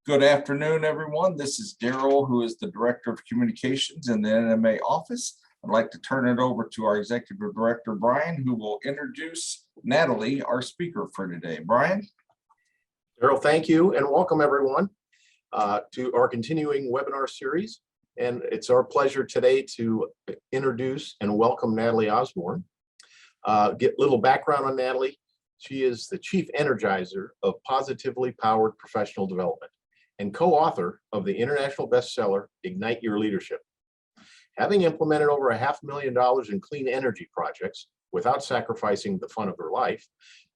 Good afternoon, everyone. This is Daryl, who is the Director of Communications in the NMA office. I'd like to turn it over to our Executive Director, Brian, who will introduce Natalie, our speaker for today. Brian? Daryl, thank you, and welcome everyone to our continuing webinar series. And it's our pleasure today to introduce and welcome Nathalie Osborne. Get a little background on Nathalie. She is the Chief Energizer of Positively Powered Professional Development and co-author of the international bestseller, Ignite Your Leadership. Having implemented over $500,000 in clean energy projects without sacrificing the fun of her life,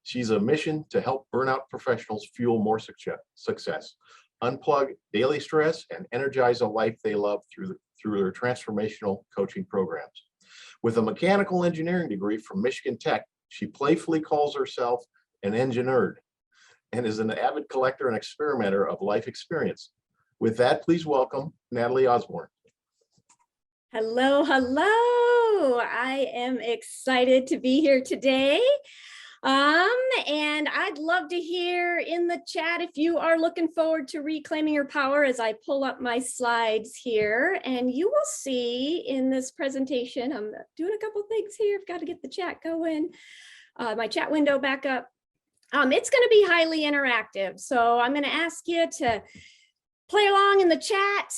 she's a mission to help burnout professionals fuel more success, unplug daily stress, and energize a life they love through their transformational coaching programs. With a mechanical engineering degree from Michigan Tech, she playfully calls herself an engineer and is an avid collector and experimenter of life experience. With that, please welcome Nathalie Osborne. Hello, hello. I am excited to be here today. And I'd love to hear in the chat if you are looking forward to reclaiming your power as I pull up my slides here. And you will see in this presentation, I'm doing a couple things here. I've got to get the chat going, my chat window back up. It's going to be highly interactive. So I'm going to ask you to play along in the chat.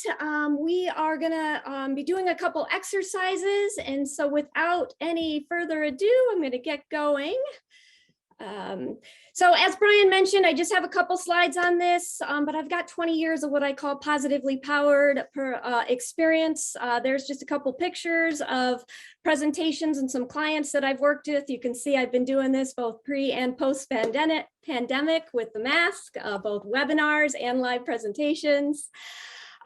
We are going to be doing a couple exercises. And so without any further ado, I'm going to get going. So as Brian mentioned, I just have a couple slides on this, but I've got 20 years of what I call positively powered experience. There's just a couple pictures of presentations and some clients that I've worked with. You can see I've been doing this both pre and post pandemic with the mask, both webinars and live presentations.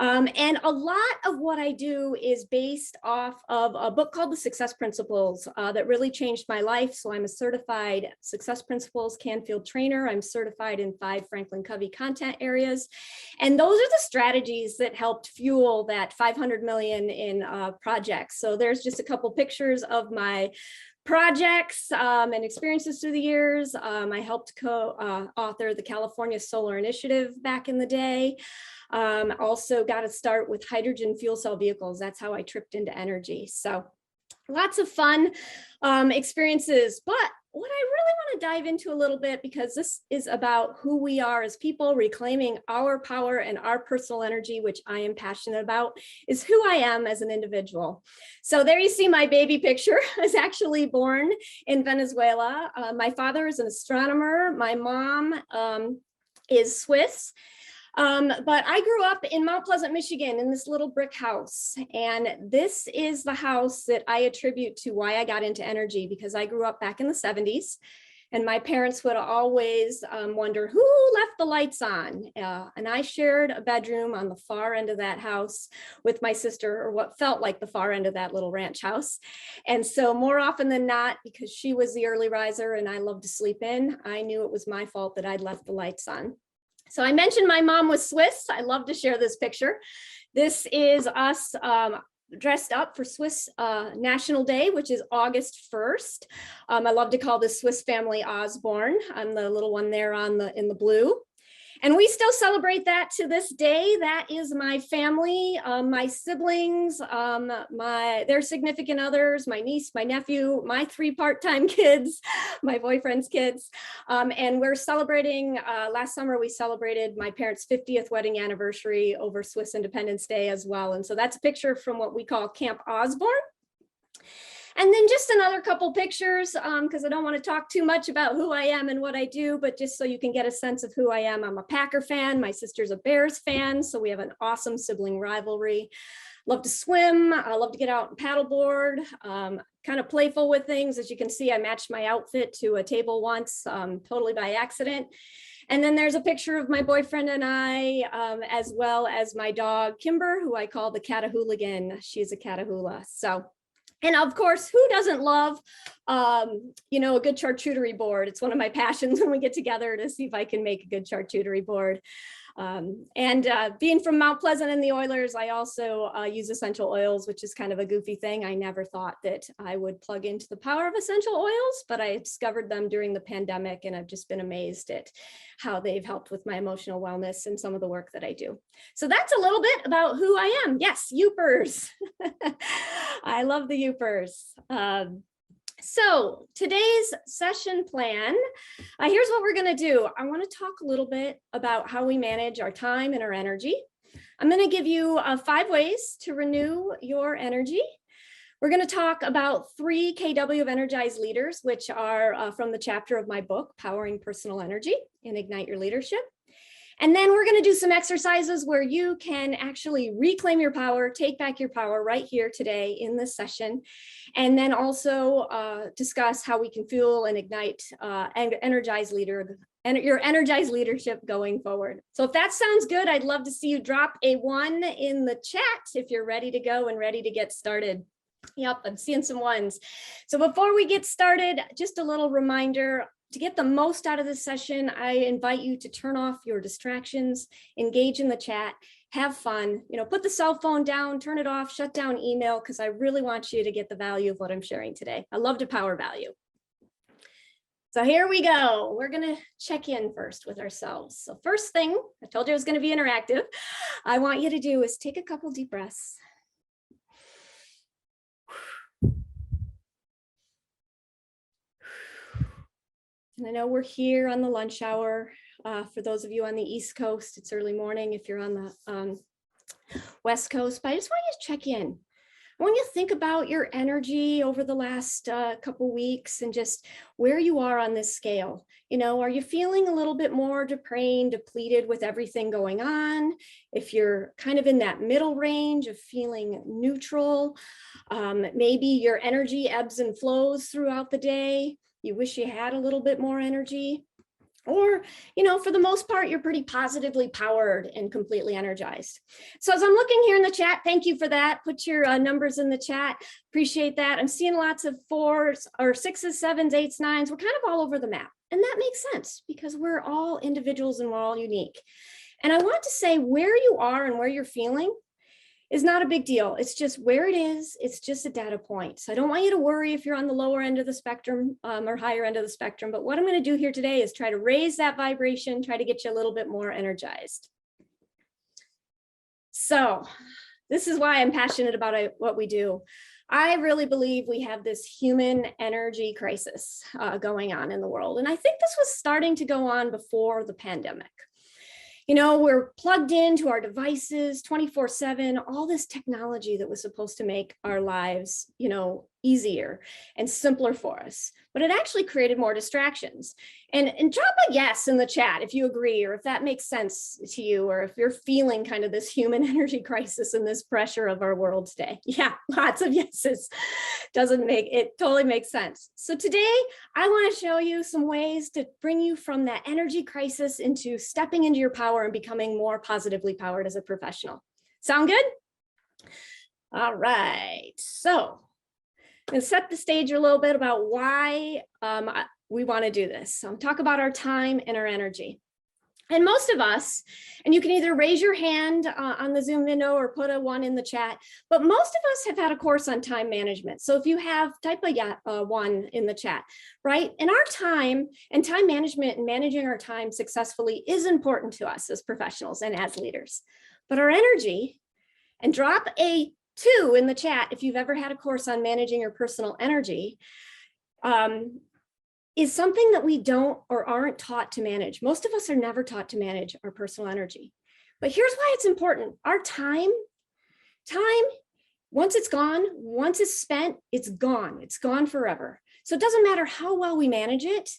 And a lot of what I do is based off of a book called The Success Principles that really changed my life. So I'm a certified Success Principles Canfield trainer. I'm certified in 5 Franklin Covey content areas. And those are the strategies that helped fuel that 500 million in projects. So there's just a couple pictures of my projects and experiences through the years. I helped co-author the California Solar Initiative back in the day. Also got to start with hydrogen fuel cell vehicles. That's how I tripped into energy. So lots of fun experiences, but what I really want to dive into a little bit, because this is about who we are as people, reclaiming our power and our personal energy, which I am passionate about, is who I am as an individual. So there you see my baby picture. I was actually born in Venezuela. My father is an astronomer. My mom is Swiss. But I grew up in Mount Pleasant, Michigan, in this little brick house. And this is the house that I attribute to why I got into energy, because I grew up back in the 70s. And my parents would always wonder who left the lights on. And I shared a bedroom on the far end of that house with my sister, or what felt like the far end of that little ranch house. And so more often than not, because she was the early riser and I loved to sleep in, I knew it was my fault that I'd left the lights on. So I mentioned my mom was Swiss. I love to share this picture. This is us dressed up for Swiss National Day, which is August 1st. I love to call this Swiss family Osborne. I'm the little one there in the blue. And we still celebrate that to this day. That is my family, my siblings, their significant others, my niece, my nephew, my 3 part-time kids, my boyfriend's kids. And we're celebrating, last summer we celebrated my parents' 50th wedding anniversary over Swiss Independence Day as well. And so that's a picture from what we call Camp Osborne. And then just another couple pictures, because I don't want to talk too much about who I am and what I do, but just so you can get a sense of who I am. I'm a Packer fan. My sister's a Bears fan, so we have an awesome sibling rivalry. Love to swim. I love to get out and paddleboard. Kind of playful with things. As you can see, I matched my outfit to a table once, totally by accident. And then there's a picture of my boyfriend and I, as well as my dog, Kimber, who I call the Catahooligan. She's a Catahoula. So. And of course, who doesn't love, a good charcuterie board? It's one of my passions when we get together to see if I can make a good charcuterie board. Being from Mount Pleasant and the Oilers, I also use essential oils, which is kind of a goofy thing. I never thought that I would plug into the power of essential oils, but I discovered them during the pandemic, and I've just been amazed at how they've helped with my emotional wellness and some of the work that I do. So that's a little bit about who I am. Yes, Youpers. I love the Youpers. So today's session plan, here's what we're going to do. I want to talk a little bit about how we manage our time and our energy. I'm going to give you 5 ways to renew your energy. We're going to talk about 3 kW of energized leaders, which are from the chapter of my book, Powering Personal Energy and Ignite Your Leadership. And then we're going to do some exercises where you can actually reclaim your power, take back your power right here today in this session. And then also discuss how we can fuel and ignite and energize your energized leadership going forward. So if that sounds good, I'd love to see you drop a 1 in the chat if you're ready to go and ready to get started. Yep, I'm seeing some 1s. So before we get started, just a little reminder. To get the most out of this session, I invite you to turn off your distractions, engage in the chat, have fun, put the cell phone down, turn it off, shut down email, because I really want you to get the value of what I'm sharing today. I love to power value. So here we go. We're going to check in first with ourselves. So first thing, I told you it was going to be interactive. I want you to do is take a couple deep breaths. And I know we're here on the lunch hour. For those of you on the East Coast, it's early morning. If you're on the West Coast, but I just want you to check in. I want you to think about your energy over the last couple weeks and just where you are on this scale. Are you feeling a little bit more drained, depleted with everything going on? If you're kind of in that middle range of feeling neutral, maybe your energy ebbs and flows throughout the day. You wish you had a little bit more energy, or, for the most part, you're pretty positively powered and completely energized. So as I'm looking here in the chat, thank you for that. Put your numbers in the chat. Appreciate that. I'm seeing lots of 4s or 6s, 7s, 8s, 9s. We're kind of all over the map. And that makes sense because we're all individuals and we're all unique. And I want to say where you are and where you're feeling is not a big deal. It's just where it is. It's just a data point. So I don't want you to worry if you're on the lower end of the spectrum or higher end of the spectrum. But what I'm going to do here today is try to raise that vibration, try to get you a little bit more energized. So this is why I'm passionate about what we do. I really believe we have this human energy crisis going on in the world. And I think this was starting to go on before the pandemic. We're plugged into our devices 24/7, all this technology that was supposed to make our lives, easier and simpler for us, but it actually created more distractions. And drop a yes in the chat if you agree, or if that makes sense to you, or if you're feeling kind of this human energy crisis and this pressure of our world today. Yeah, lots of yeses. It totally makes sense. So today I want to show you some ways to bring you from that energy crisis into stepping into your power and becoming more positively powered as a professional. Sound good? All right. So I'm going to set the stage a little bit about why we want to do this. So talk about our time and our energy. And most of us, and you can either raise your hand on the Zoom window or put a 1 in the chat, but most of us have had a course on time management. So if you have, type a 1 in the chat, right? And our time and time management and managing our time successfully is important to us as professionals and as leaders. But our energy, and drop a 2 in the chat if you've ever had a course on managing your personal energy, is something that we don't or aren't taught to manage. Most of us are never taught to manage our personal energy. But here's why it's important. Our time, once it's gone, once it's spent, it's gone. It's gone forever. So it doesn't matter how well we manage it.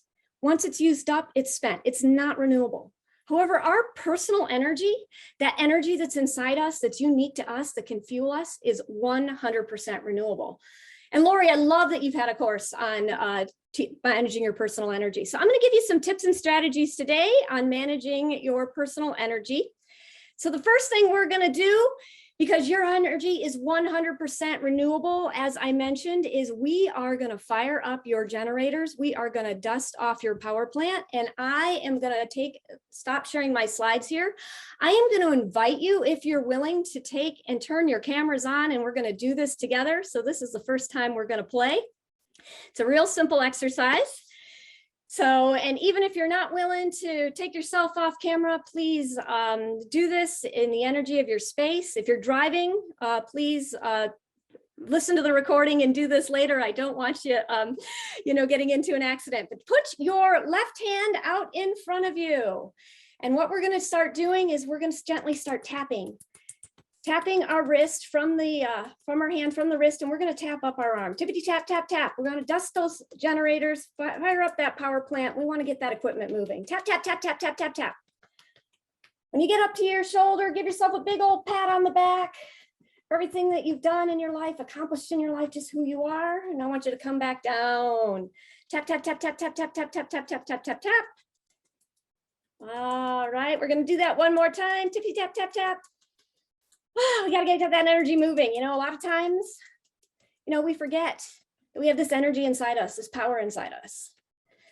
Once it's used up, it's spent. It's not renewable. However, our personal energy, that energy that's inside us, that's unique to us, that can fuel us, is 100% renewable. And Lori, I love that you've had a course on managing your personal energy. So I'm going to give you some tips and strategies today on managing your personal energy. So the first thing we're going to do because your energy is 100% renewable. As I mentioned, is we are going to fire up your generators. We are going to dust off your power plant. And I am going to stop sharing my slides here. I am going to invite you, if you're willing, to take and turn your cameras on, and we're going to do this together. So this is the first time we're going to play. It's a real simple exercise. So, and even if you're not willing to take yourself off camera, please do this in the energy of your space. If you're driving, please listen to the recording and do this later. I don't want you, getting into an accident, but put your left hand out in front of you. And what we're going to start doing is we're going to gently start tapping our wrist from our hand from the wrist, and we're going to tap up our arm. Tippity tap, tap, tap. We're going to dust those generators, fire up that power plant. We want to get that equipment moving. Tap, tap, tap, tap, tap, tap, tap. When you get up to your shoulder, give yourself a big old pat on the back for everything that you've done in your life, accomplished in your life, just who you are. And I want you to come back down. Tap, tap, tap, tap, tap, tap, tap, tap, tap, tap, tap, tap, tap. All right, we're going to do that one more time. Tippity tap, tap, tap. We got to get that energy moving. A lot of times, we forget that we have this energy inside us, this power inside us.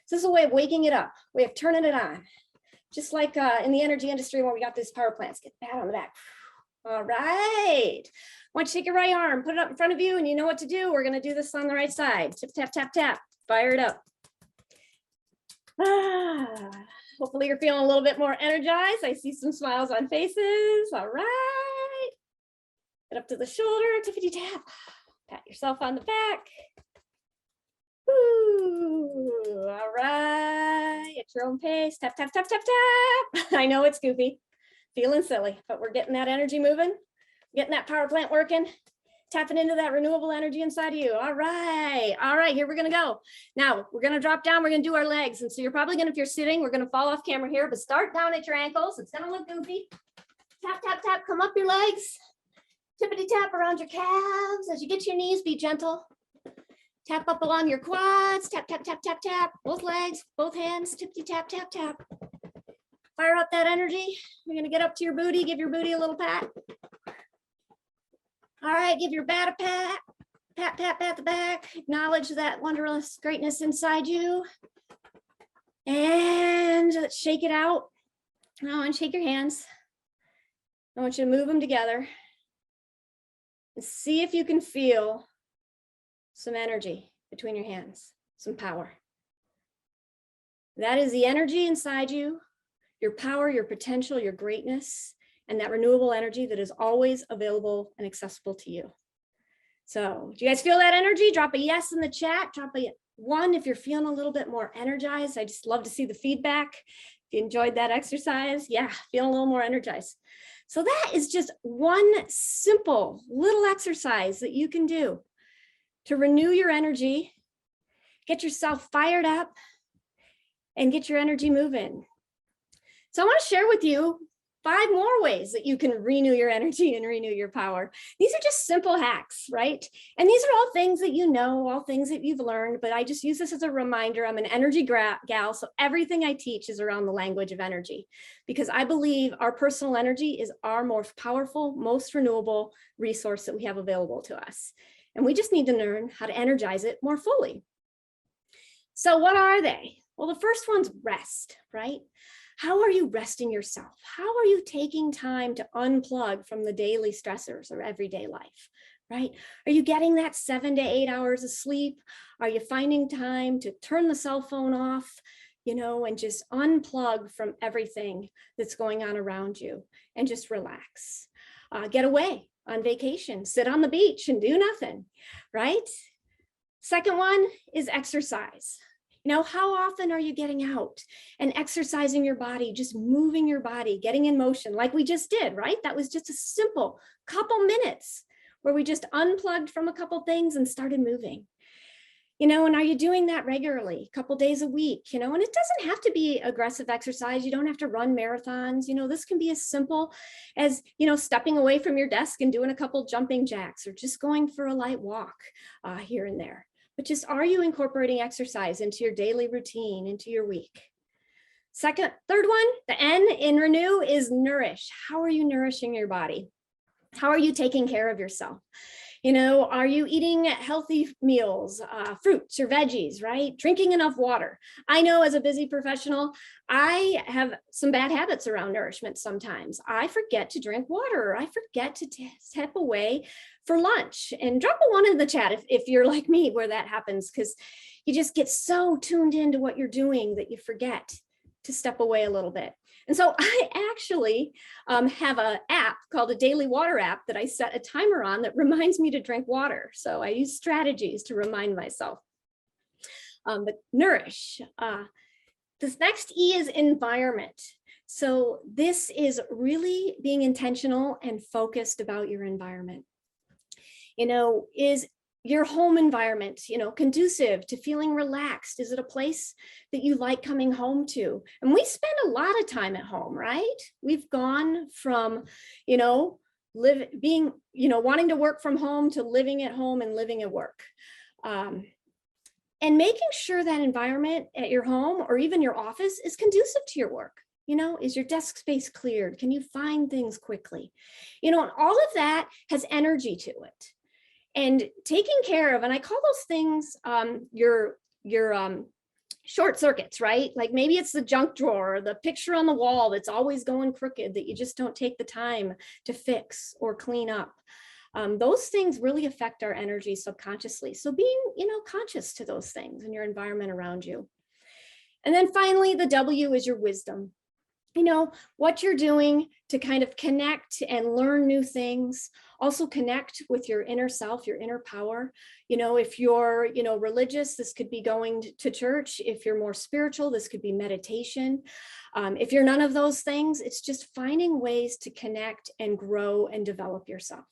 So this is a way of waking it up, way of turning it on. Just like in the energy industry when we got these power plants, get that on the back. All right. I want you to take your right arm, put it up in front of you, and you know what to do. We're going to do this on the right side. Tip, tap, tap, tap. Fire it up. Hopefully you're feeling a little bit more energized. I see some smiles on faces. All right. Get up to the shoulder, tippity tap. Pat yourself on the back. Ooh, all right. At your own pace. Tap, tap, tap, tap, tap. I know it's goofy, feeling silly, but we're getting that energy moving, getting that power plant working, tapping into that renewable energy inside of you. All right. All right, here we're going to go. Now we're going to drop down. We're going to do our legs. And so you're probably going to, if you're sitting, we're going to fall off camera here, but start down at your ankles. It's going to look goofy. Tap, tap, tap. Come up your legs. Tippity tap around your calves. As you get to your knees, be gentle. Tap up along your quads. Tap, tap, tap, tap, tap. Both legs, both hands. Tippity tap, tap, tap. Fire up that energy. You're going to get up to your booty. Give your booty a little pat. All right, give your back a pat. Pat, pat, pat the back. Acknowledge that wondrous greatness inside you. And let's shake it out. Now, and shake your hands. I want you to move them together. And see if you can feel some energy between your hands, some power. That is the energy inside you, your power, your potential, your greatness, and that renewable energy that is always available and accessible to you. So do you guys feel that energy? Drop a yes in the chat. Drop a 1 if you're feeling a little bit more energized. I just love to see the feedback. If you enjoyed that exercise, yeah, feeling a little more energized. So that is just one simple little exercise that you can do to renew your energy, get yourself fired up, and get your energy moving. So I want to share with you 5 more ways that you can renew your energy and renew your power. These are just simple hacks, right? And these are all things that you know, all things that you've learned, but I just use this as a reminder. I'm an energy gal, so everything I teach is around the language of energy, because I believe our personal energy is our most powerful, most renewable resource that we have available to us. And we just need to learn how to energize it more fully. So what are they? Well, the first one's rest, right? How are you resting yourself? How are you taking time to unplug from the daily stressors or everyday life, right? Are you getting that 7 to 8 hours of sleep? Are you finding time to turn the cell phone off, and just unplug from everything that's going on around you and just relax? Get away on vacation, sit on the beach and do nothing, right? Second one is exercise. How often are you getting out and exercising your body, just moving your body, getting in motion like we just did, right? That was just a simple couple minutes where we just unplugged from a couple things and started moving. And are you doing that regularly, a couple days a week, and it doesn't have to be aggressive exercise. You don't have to run marathons. This can be as simple as, stepping away from your desk and doing a couple jumping jacks or just going for a light walk here and there. But just, are you incorporating exercise into your daily routine, into your week? Third one, the N in renew is nourish. How are you nourishing your body? How are you taking care of yourself? You know, are you eating healthy meals, fruits or veggies, right? Drinking enough water. I know as a busy professional, I have some bad habits around nourishment sometimes. I forget to drink water. I forget to step away for lunch. And drop a 1 in the chat if you're like me where that happens, because you just get so tuned into what you're doing that you forget to step away a little bit. And so I actually have an app called a daily water app that I set a timer on that reminds me to drink water. So I use strategies to remind myself. But nourish. This next E is environment. So this is really being intentional and focused about your environment. You know, is your home environment, you know, conducive to feeling relaxed? Is it a place that you like coming home to? And we spend a lot of time at home, right? We've gone from, you know, wanting to work from home to living at home and living at work. And making sure that environment at your home or even your office is conducive to your work. You know, is your desk space cleared? Can you find things quickly? You know, and all of that has energy to it. And taking care of, and I call those things your short circuits, right? Like maybe it's the junk drawer, or the picture on the wall that's always going crooked that you just don't take the time to fix or clean up. Those things really affect our energy subconsciously. So being, you know, conscious to those things in your environment around you. And then finally, the W is your wisdom. You know, what you're doing to kind of connect and learn new things, also connect with your inner self, your inner power. You know, if you're, you know, religious, this could be going to church. If you're more spiritual, this could be meditation. If you're none of those things, it's just finding ways to connect and grow and develop yourself.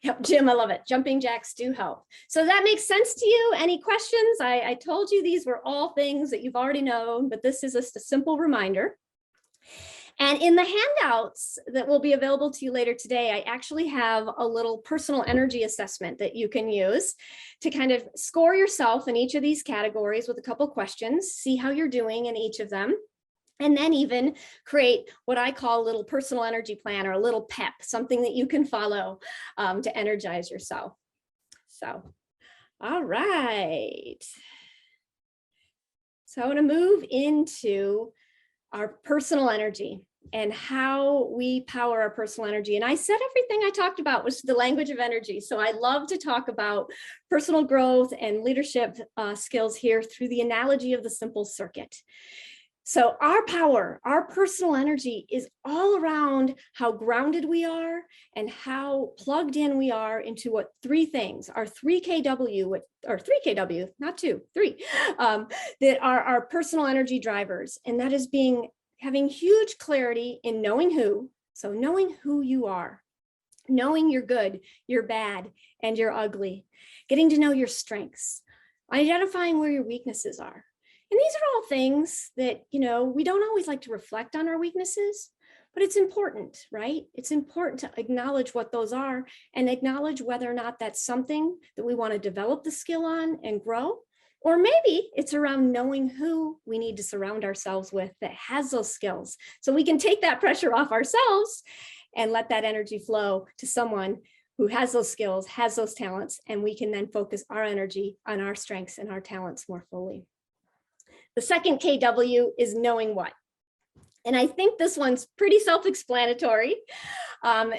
Yep, Jim, I love it. Jumping jacks do help. So that makes sense to you? Any questions? I told you these were all things that you've already known, but this is just a simple reminder. And in the handouts that will be available to you later today, I actually have a little personal energy assessment that you can use to kind of score yourself in each of these categories with a couple questions, see how you're doing in each of them. And then even create what I call a little personal energy plan or a little pep, something that you can follow to energize yourself. So, all right. So I want to move into our personal energy and how we power our personal energy. And I said everything I talked about was the language of energy. So I love to talk about personal growth and leadership skills here through the analogy of the simple circuit. So our power, our personal energy is all around how grounded we are and how plugged in we are into what 3 things, our 3 kW, or 3 kW, not 2, 3, that are our personal energy drivers. And that is having huge clarity in knowing who, so knowing who you are, knowing you're good, you're bad, and you're ugly, getting to know your strengths, identifying where your weaknesses are. And these are all things that, you know, we don't always like to reflect on our weaknesses, but it's important, right? It's important to acknowledge what those are and acknowledge whether or not that's something that we want to develop the skill on and grow. Or maybe it's around knowing who we need to surround ourselves with that has those skills. So we can take that pressure off ourselves and let that energy flow to someone who has those skills, has those talents, and we can then focus our energy on our strengths and our talents more fully. The second KW is knowing what. And I think this one's pretty self-explanatory.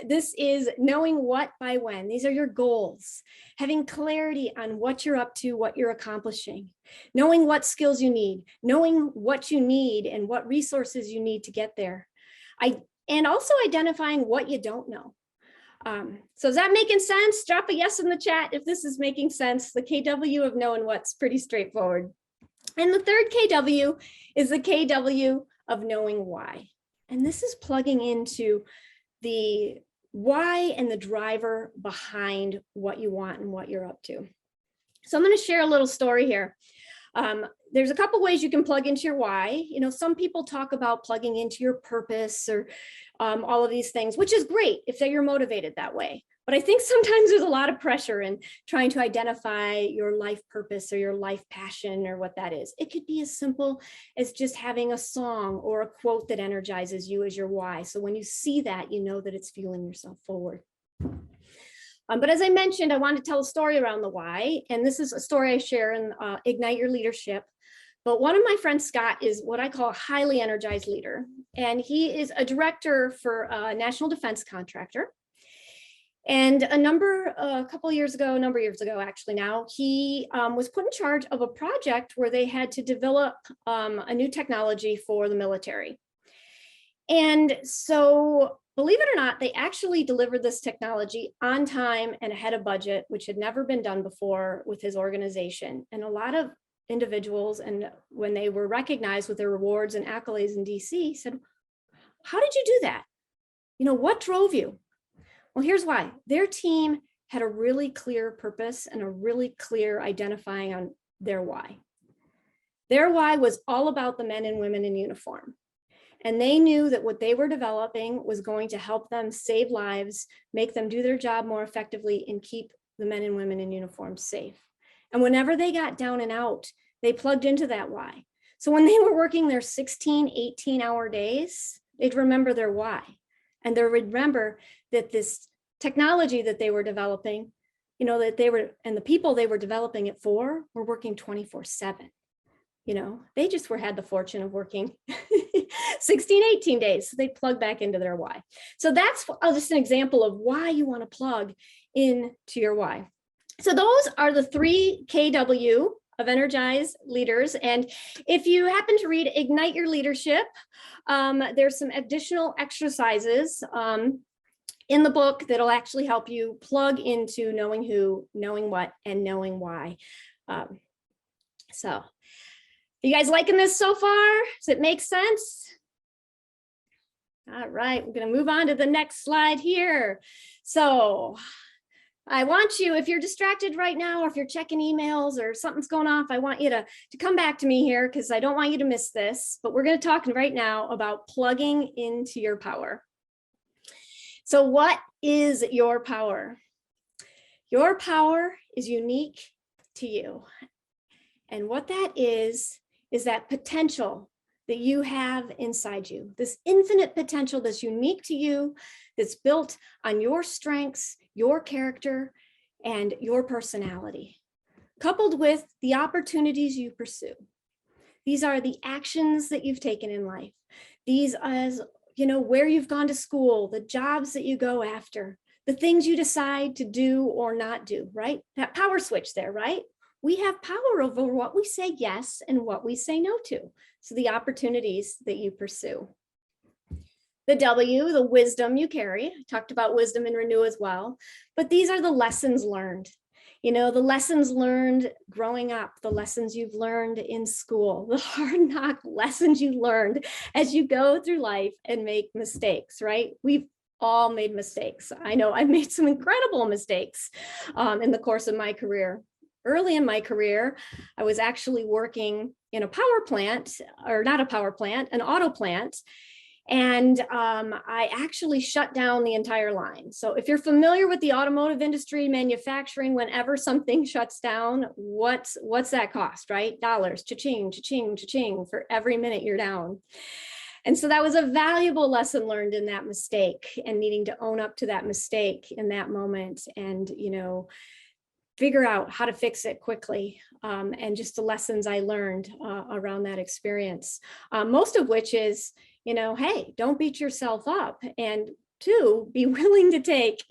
This is knowing what by when. These are your goals, having clarity on what you're up to, what you're accomplishing, knowing what skills you need, knowing what you need and what resources you need to get there. And also identifying what you don't know. So is that making sense? Drop a yes in the chat if this is making sense. The KW of knowing what's pretty straightforward. And the third KW is the KW of knowing why. And this is plugging into the why and the driver behind what you want and what you're up to. So I'm going to share a little story here. There's a couple ways you can plug into your why. You know, some people talk about plugging into your purpose or all of these things, which is great if you're motivated that way. But I think sometimes there's a lot of pressure in trying to identify your life purpose or your life passion or what that is. It could be as simple as just having a song or a quote that energizes you as your why. So when you see that, you know that it's fueling yourself forward. But as I mentioned, I wanted to tell a story around the why. And this is a story I share in Ignite Your Leadership. But one of my friends, Scott, is what I call a highly energized leader. And he is a director for a national defense contractor. And a number of years ago, actually now, he was put in charge of a project where they had to develop a new technology for the military. And so, believe it or not, they actually delivered this technology on time and ahead of budget, which had never been done before with his organization. And a lot of individuals, and when they were recognized with their rewards and accolades in DC, said, how did you do that? You know, what drove you? Well, here's why. Their team had a really clear purpose and a really clear identifying on their why. Their why was all about the men and women in uniform. And they knew that what they were developing was going to help them save lives, make them do their job more effectively, and keep the men and women in uniform safe. And whenever they got down and out, they plugged into that why. So when they were working their 16, 18-hour days, they'd remember their why. And they would remember that this technology that they were developing, you know, that they were, and the people they were developing it for were working 24/7. You know, they just had the fortune of working 16, 18 days. So they plug back into their why. So that's just an example of why you want to plug into your why. So those are the 3 KW of Energized Leaders. And if you happen to read Ignite Your Leadership, there's some additional exercises in the book that'll actually help you plug into knowing who, knowing what, and knowing why. So you guys liking this so far? Does it make sense? All right, we're going to move on to the next slide here. So I want you, if you're distracted right now, or if you're checking emails or something's going off, I want you to come back to me here because I don't want you to miss this. But we're going to talk right now about plugging into your power. So what is your power? Your power is unique to you. And what that is that potential that you have inside you, this infinite potential that's unique to you, that's built on your strengths, your character, and your personality, coupled with the opportunities you pursue. These are the actions that you've taken in life. These are, you know, where you've gone to school, the jobs that you go after, the things you decide to do or not do, right? That power switch there, right? We have power over what we say yes and what we say no to. So the opportunities that you pursue. The W, the wisdom you carry. I talked about wisdom and renew as well, but these are the lessons learned. You know, the lessons learned growing up, the lessons you've learned in school, the hard knock lessons you learned as you go through life and make mistakes, right? We've all made mistakes. I know I've made some incredible mistakes in the course of my career. Early in my career, I was actually working in a power plant, or not a power plant, an auto plant. And I actually shut down the entire line. So if you're familiar with the automotive industry, manufacturing, whenever something shuts down, what's that cost, right? Dollars, cha-ching, cha-ching, cha-ching for every minute you're down. And so that was a valuable lesson learned in that mistake, and needing to own up to that mistake in that moment and, you know, figure out how to fix it quickly, and just the lessons I learned around that experience. Most of which is, you know, hey, don't beat yourself up, and 2, be willing to take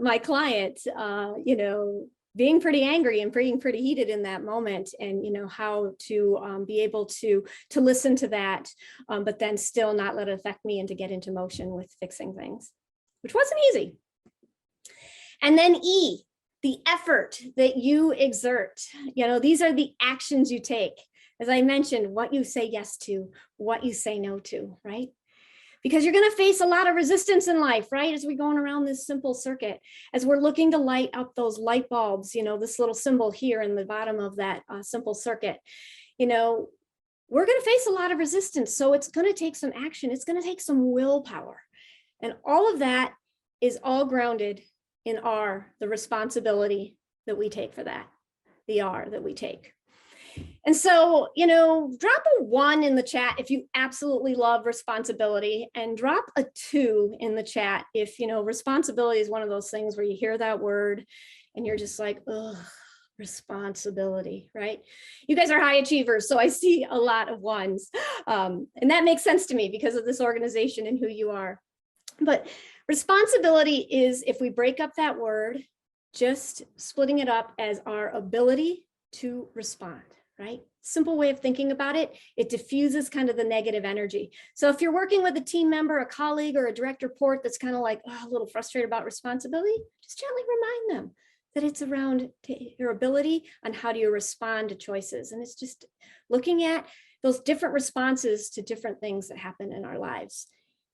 my client, you know, being pretty angry and being pretty heated in that moment, and, you know, how to be able to listen to that, but then still not let it affect me and to get into motion with fixing things, which wasn't easy. And then E, the effort that you exert. You know, these are the actions you take. As I mentioned, what you say yes to, what you say no to, right? Because you're going to face a lot of resistance in life, right? As we're going around this simple circuit, as we're looking to light up those light bulbs, you know, this little symbol here in the bottom of that simple circuit, you know, we're going to face a lot of resistance. So it's going to take some action. It's going to take some willpower. And all of that is all grounded in R, the responsibility that we take for that, the R that we take. And so, drop a 1 in the chat if you absolutely love responsibility, and drop a 2 in the chat if, responsibility is one of those things where you hear that word and you're just like, ugh, responsibility, right? You guys are high achievers, so I see a lot of 1s. And that makes sense to me because of this organization and who you are. But responsibility is, if we break up that word, just splitting it up as our ability to respond, right? Simple way of thinking about it. It diffuses kind of the negative energy. So if you're working with a team member, a colleague, or a direct report that's kind of like a little frustrated about responsibility, just gently remind them that it's around your ability on how do you respond to choices. And it's just looking at those different responses to different things that happen in our lives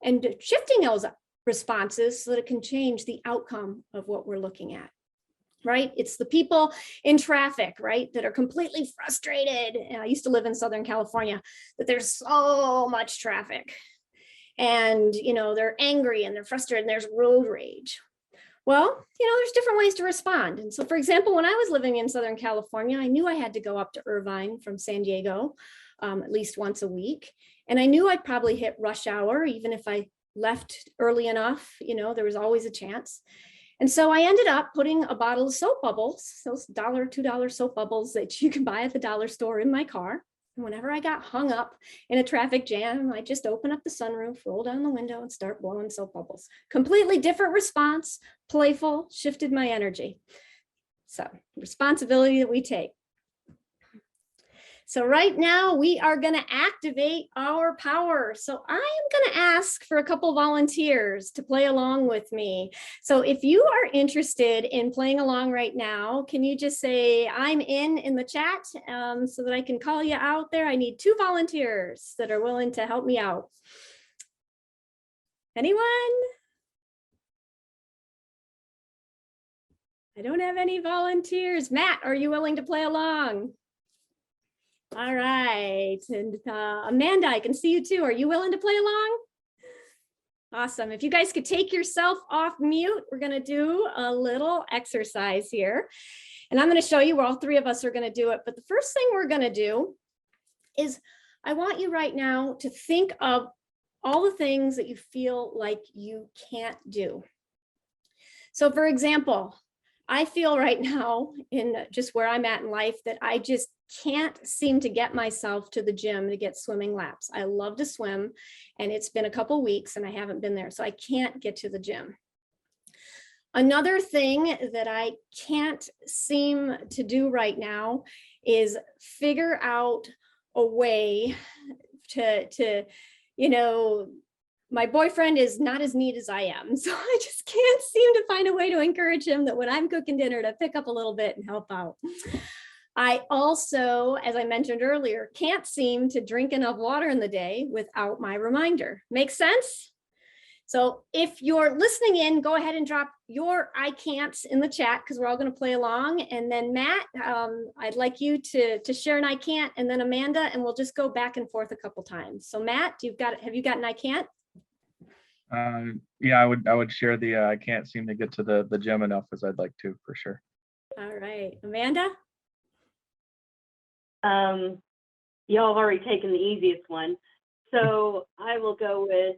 and shifting those responses so that it can change the outcome of what we're looking at. Right? It's the people in traffic, right, that are completely frustrated. And I used to live in Southern California, that there's so much traffic. And, they're angry and they're frustrated and there's road rage. Well, there's different ways to respond. And so, for example, when I was living in Southern California, I knew I had to go up to Irvine from San Diego at least once a week. And I knew I'd probably hit rush hour, even if I left early enough, there was always a chance. And so I ended up putting a bottle of soap bubbles, those $1, $2 soap bubbles that you can buy at the dollar store, in my car. And whenever I got hung up in a traffic jam, I just open up the sunroof, roll down the window, and start blowing soap bubbles. Completely different response, playful, shifted my energy. So responsibility that we take. So right now we are going to activate our power. So I am going to ask for a couple volunteers to play along with me. So if you are interested in playing along right now, can you just say I'm in the chat so that I can call you out there? I need 2 volunteers that are willing to help me out. Anyone? I don't have any volunteers. Matt, are you willing to play along? All right, and Amanda, I can see you too. Are you willing to play along? Awesome. If you guys could take yourself off mute, we're going to do a little exercise here. And I'm going to show you where all 3 of us are going to do it. But the first thing we're going to do is I want you right now to think of all the things that you feel like you can't do. So for example, I feel right now in just where I'm at in life that I just can't seem to get myself to the gym to get swimming laps. I love to swim and it's been a couple weeks and I haven't been there, so I can't get to the gym. Another thing that I can't seem to do right now is figure out a way to my boyfriend is not as neat as I am, so I just can't seem to find a way to encourage him that when I'm cooking dinner to pick up a little bit and help out. I also, as I mentioned earlier, can't seem to drink enough water in the day without my reminder. Make sense? So if you're listening in, go ahead and drop your I can'ts in the chat because we're all going to play along. And then Matt, I'd like you to share an I can't, and then Amanda, and we'll just go back and forth a couple times. So Matt, have you got an I can't? Yeah, I would share the I can't seem to get to the gym enough as I'd like to, for sure. All right, Amanda. Y'all have already taken the easiest one, so I will go with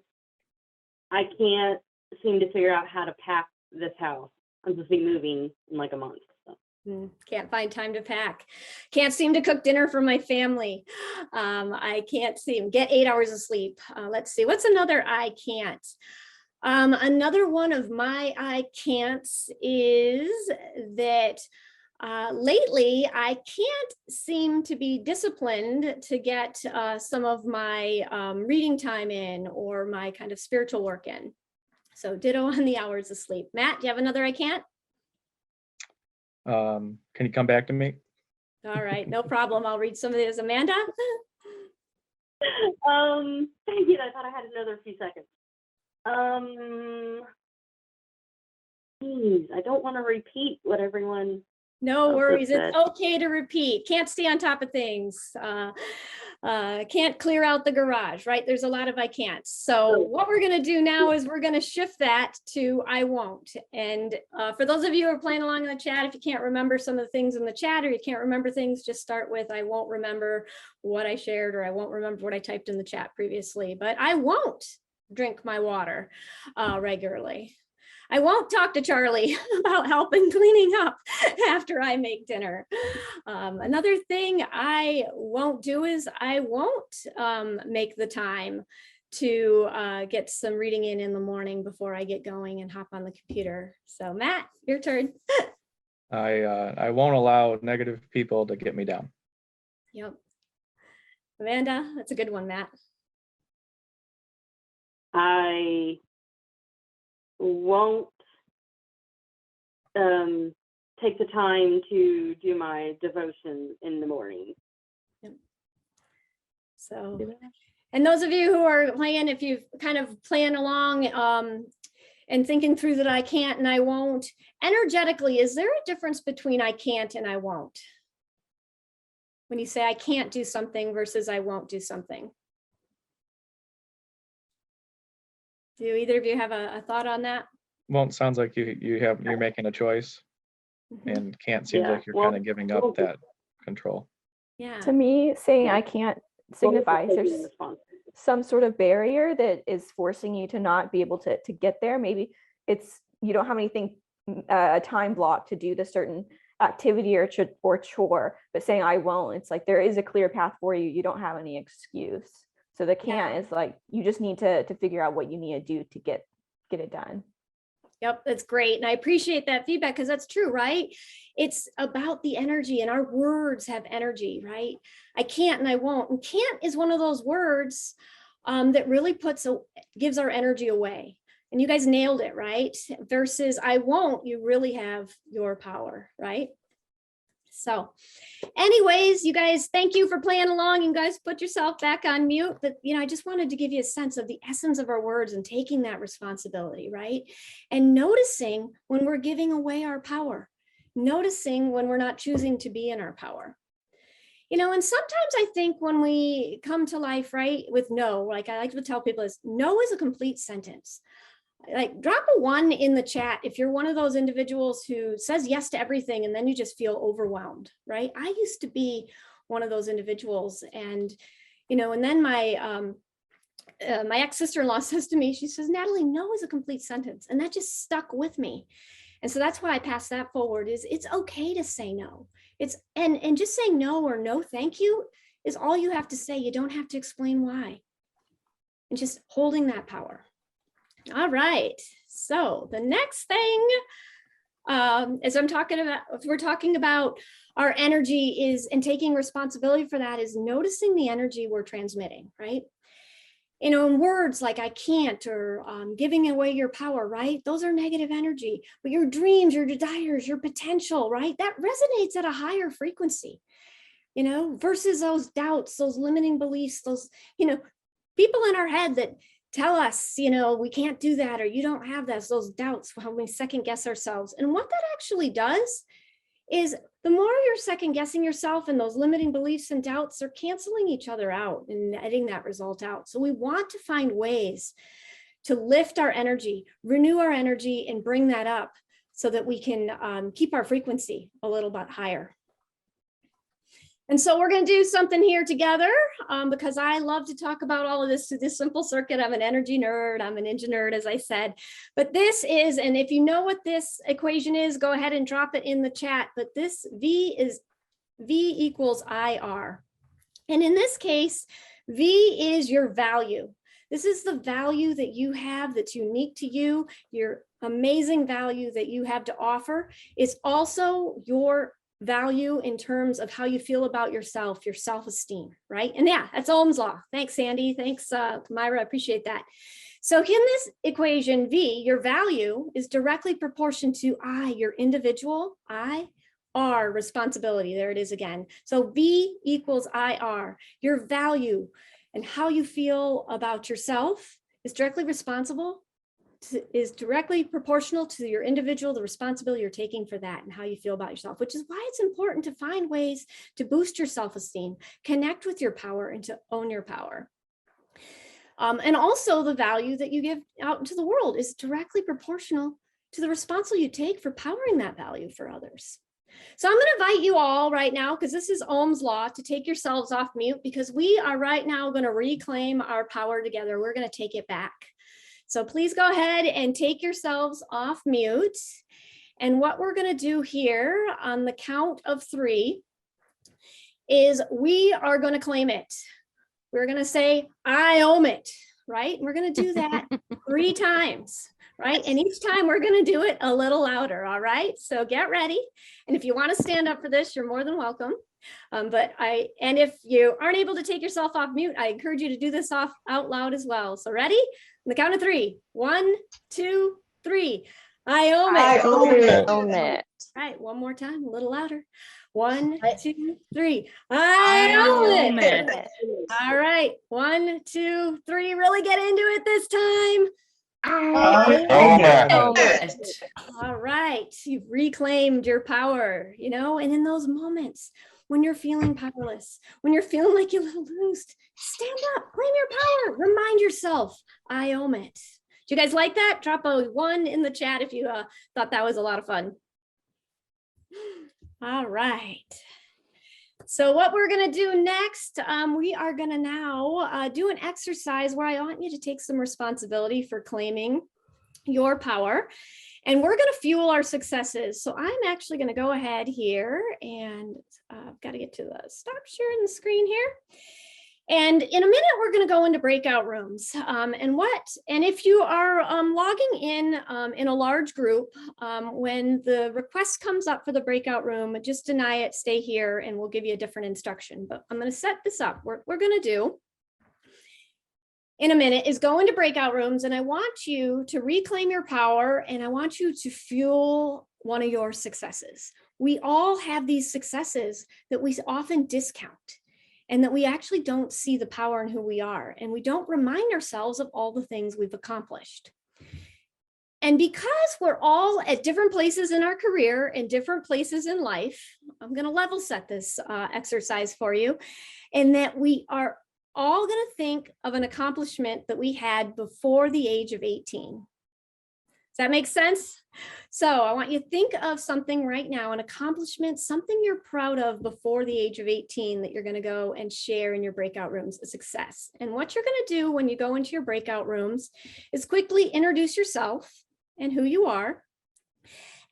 I can't seem to figure out how to pack this house. I'm supposed to be moving in like a month. So. Can't find time to pack. Can't seem to cook dinner for my family. I can't seem get 8 hours of sleep. Let's see, what's another I can't? Another one of my I can'ts is that lately I can't seem to be disciplined to get some of my reading time in or my kind of spiritual work in. So ditto on the hours of sleep. Matt, do you have another I can't? Can you come back to me? All right, no problem. I'll read some of these. Amanda? Thank you. I thought I had another few seconds. Geez, I don't want to repeat what everyone. No worries. It's okay to repeat. Can't stay on top of things. Can't clear out the garage, right? There's a lot of I can't. So what we're going to do now is we're going to shift that to I won't. And for those of you who are playing along in the chat, if you can't remember some of the things in the chat or you can't remember things, just start with I won't remember what I shared or I won't remember what I typed in the chat previously, but I won't drink my water regularly. I won't talk to Charlie about helping cleaning up after I make dinner. Another thing I won't do is I won't make the time to get some reading in the morning before I get going and hop on the computer. So Matt, your turn. I won't allow negative people to get me down. Yep. Amanda, that's a good one, Matt. I won't take the time to do my devotion in the morning. Yep. So, and those of you who are playing, if you've kind of playing along and thinking through that I can't and I won't, energetically, is there a difference between I can't and I won't? When you say I can't do something versus I won't do something. Do either of you have a thought on that? Well, it sounds like you're making a choice, and can't seems Yeah, like you're well, kind of giving up that control. Yeah. To me, saying I can't signifies Taking there's responsibility. some sort of barrier that is forcing you to not be able to get there. Maybe it's you don't have anything a time block to do the certain activity or chore, but saying I won't, it's like there is a clear path for you. You don't have any excuse. So the can't is like you just need to figure out what you need to do to get it done. Yep, that's great. And I appreciate that feedback because that's true, right? It's about the energy and our words have energy, right? I can't and I won't. And can't is one of those words that really gives our energy away. And you guys nailed it, right? Versus I won't, you really have your power, right? So anyways, you guys, thank you for playing along. You guys put yourself back on mute, but I just wanted to give you a sense of the essence of our words and taking that responsibility, right? And noticing when we're giving away our power, noticing when we're not choosing to be in our power. And sometimes I think when we come to life, right, with no, like I like to tell people is no is a complete sentence. Like drop a 1 in the chat if you're one of those individuals who says yes to everything and then you just feel overwhelmed, right? I used to be one of those individuals, and and then my ex-sister-in-law says to me, she says, Natalie, no is a complete sentence, and that just stuck with me. And so that's why I pass that forward. Is it's okay to say no. It's and just saying no or no thank you is all you have to say. You don't have to explain why, and just holding that power. All right, so the next thing, as we're talking about our energy and taking responsibility for that is noticing the energy we're transmitting, right? In words like I can't or giving away your power, right? Those are negative energy, but your dreams, your desires, your potential, right? That resonates at a higher frequency, versus those doubts, those limiting beliefs, those, people in our head that tell us, we can't do that, or you don't have that, those doubts, how we second guess ourselves. And what that actually does is the more you're second guessing yourself and those limiting beliefs and doubts are canceling each other out and netting that result out. So we want to find ways to lift our energy, renew our energy, and bring that up so that we can keep our frequency a little bit higher. And so we're going to do something here together because I love to talk about all of this through this simple circuit. I'm an energy nerd. I'm an ninja nerd, as I said. But this is, and if you know what this equation is, go ahead and drop it in the chat. But this V equals IR. And in this case, V is your value. This is the value that you have that's unique to you. Your amazing value that you have to offer is also your value in terms of how you feel about yourself, your self-esteem, right? And yeah, that's Ohm's law. Thanks, Sandy. Thanks, Myra. I appreciate that. So in this equation, V, your value is directly proportional to I, your individual, R, responsibility. There it is again. So V equals IR, your value and how you feel about yourself is directly responsible is directly proportional to your individual, the responsibility you're taking for that and how you feel about yourself, which is why it's important to find ways to boost your self-esteem, connect with your power, and to own your power. And also the value that you give out into the world is directly proportional to the responsibility you take for powering that value for others. So I'm going to invite you all right now, because this is Ohm's law, to take yourselves off mute, because we are right now going to reclaim our power together. We're going to take it back. So please go ahead and take yourselves off mute. And what we're going to do here on the count of 3 is we are going to claim it. We're going to say, I own it, right? And we're going to do that 3 times. Right? And each time we're going to do it a little louder. All right. So get ready. And if you want to stand up for this, you're more than welcome. And if you aren't able to take yourself off mute, I encourage you to do this out loud as well. So ready? On the count of 3. 1, 2, 3. I own it. I own it. All right. One more time, a little louder. 1, 2, 3. I own it. All right. 1, 2, 3. Really get into it this time. I own it. All right, you've reclaimed your power, and in those moments when you're feeling powerless, when you're feeling like you're a little loose, stand up, claim your power, remind yourself, I own it. Do you guys like that? Drop a 1 in the chat if you thought that was a lot of fun. All right. So what we're going to do next, we are going to now do an exercise where I want you to take some responsibility for claiming your power. And we're going to fuel our successes. So I'm actually going to go ahead here and I've got to get to the stop sharing the screen here. And in a minute, we're going to go into breakout rooms. And if you are logging in a large group, when the request comes up for the breakout room, just deny it, stay here, and we'll give you a different instruction. But I'm going to set this up. What we're going to do in a minute is go into breakout rooms, and I want you to reclaim your power, and I want you to fuel one of your successes. We all have these successes that we often discount, and that we actually don't see the power in who we are. And we don't remind ourselves of all the things we've accomplished. And because we're all at different places in our career and different places in life, I'm going to level set this exercise for you, and that we are all going to think of an accomplishment that we had before the age of 18. Does that make sense? So I want you to think of something right now, an accomplishment, something you're proud of before the age of 18 that you're going to go and share in your breakout rooms, a success. And what you're going to do when you go into your breakout rooms is quickly introduce yourself and who you are.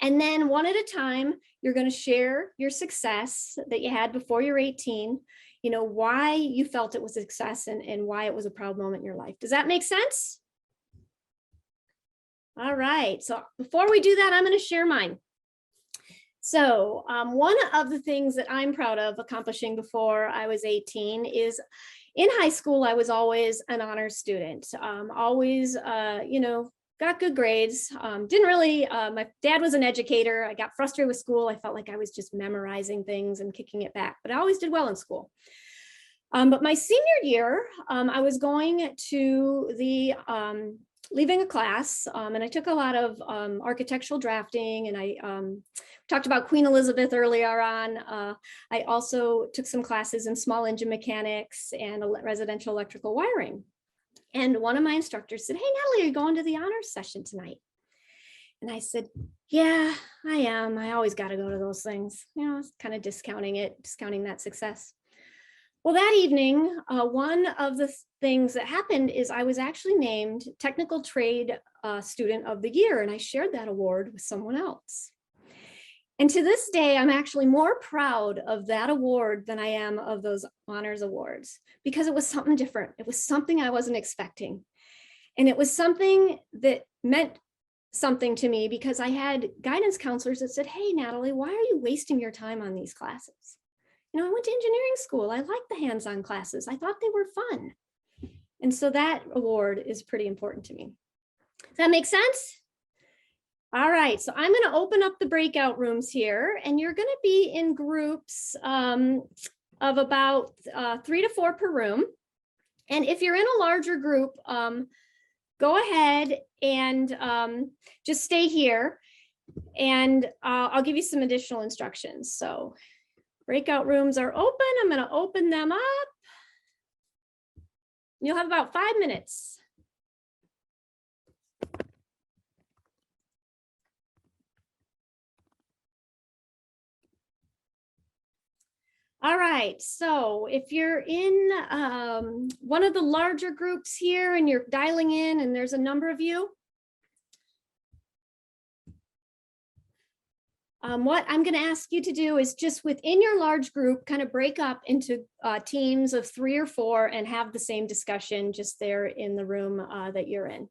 And then one at a time, you're going to share your success that you had before you're 18, why you felt it was a success and why it was a proud moment in your life. Does that make sense? All right, so before we do that, I'm going to share mine. So one of the things that I'm proud of accomplishing before I was 18 is in high school, I was always an honors student, always, got good grades. Didn't really, my dad was an educator. I got frustrated with school. I felt like I was just memorizing things and kicking it back, but I always did well in school. But my senior year, I was going to the leaving a class, and I took a lot of architectural drafting, and I talked about Queen Elizabeth earlier on. I also took some classes in small engine mechanics and residential electrical wiring. And one of my instructors said, "Hey, Natalie, are you going to the honors session tonight?" And I said, "Yeah, I am. I always got to go to those things." Kind of discounting that success. Well, that evening, one of the things that happened is I was actually named Technical Trade Student of the Year, and I shared that award with someone else. And to this day, I'm actually more proud of that award than I am of those honors awards, because it was something different. It was something I wasn't expecting. And it was something that meant something to me, because I had guidance counselors that said, "Hey, Natalie, why are you wasting your time on these classes? I went to engineering school. I liked the hands-on classes. I thought they were fun." And so that award is pretty important to me. Does that make sense? All right, so I'm going to open up the breakout rooms here, and you're going to be in groups of about 3 to 4 per room. And if you're in a larger group, go ahead and just stay here, and I'll give you some additional instructions. So breakout rooms are open. I'm going to open them up. You'll have about 5 minutes. All right, so if you're in one of the larger groups here and you're dialing in and there's a number of you, what I'm going to ask you to do is just within your large group, kind of break up into teams of 3 or 4 and have the same discussion just there in the room that you're in.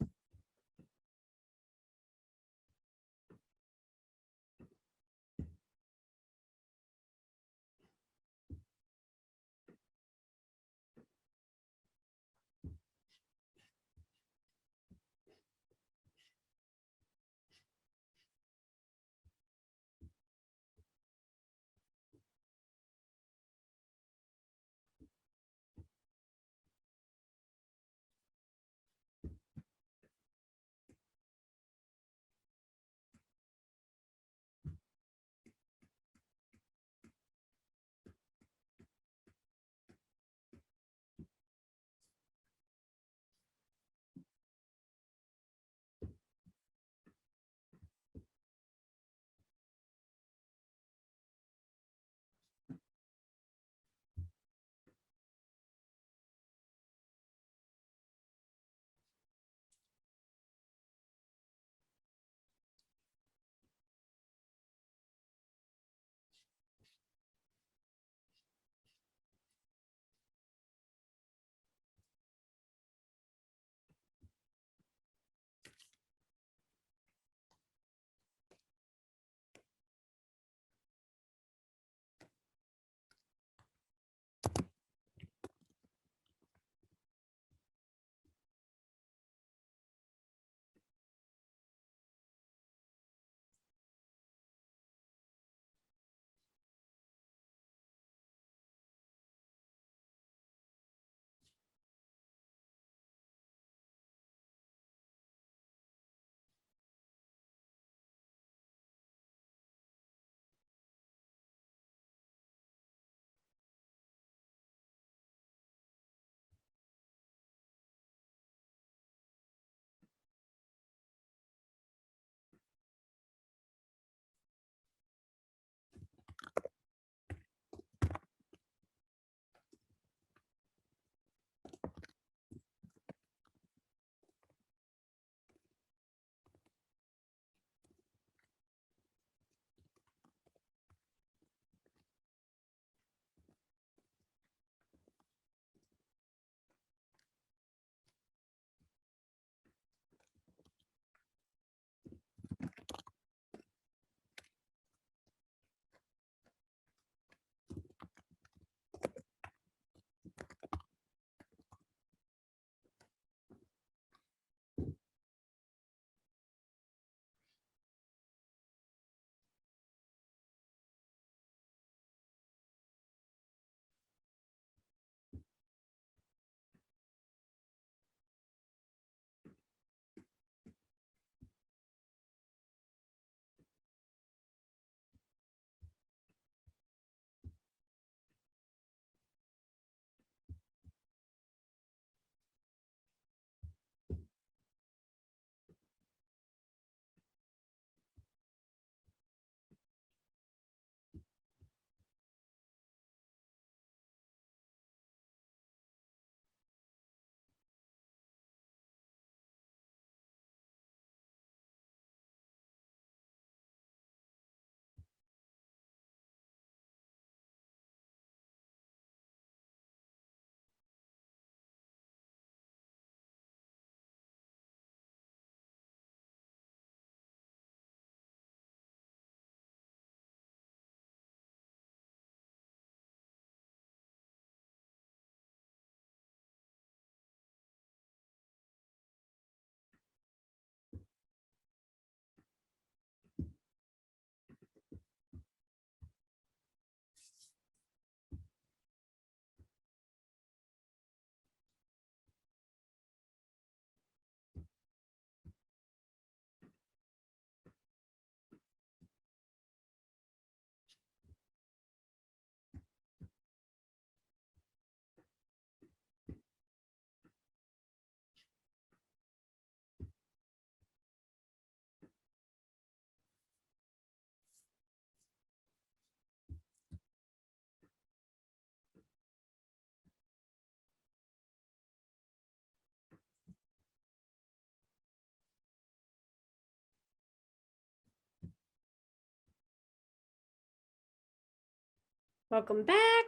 Welcome back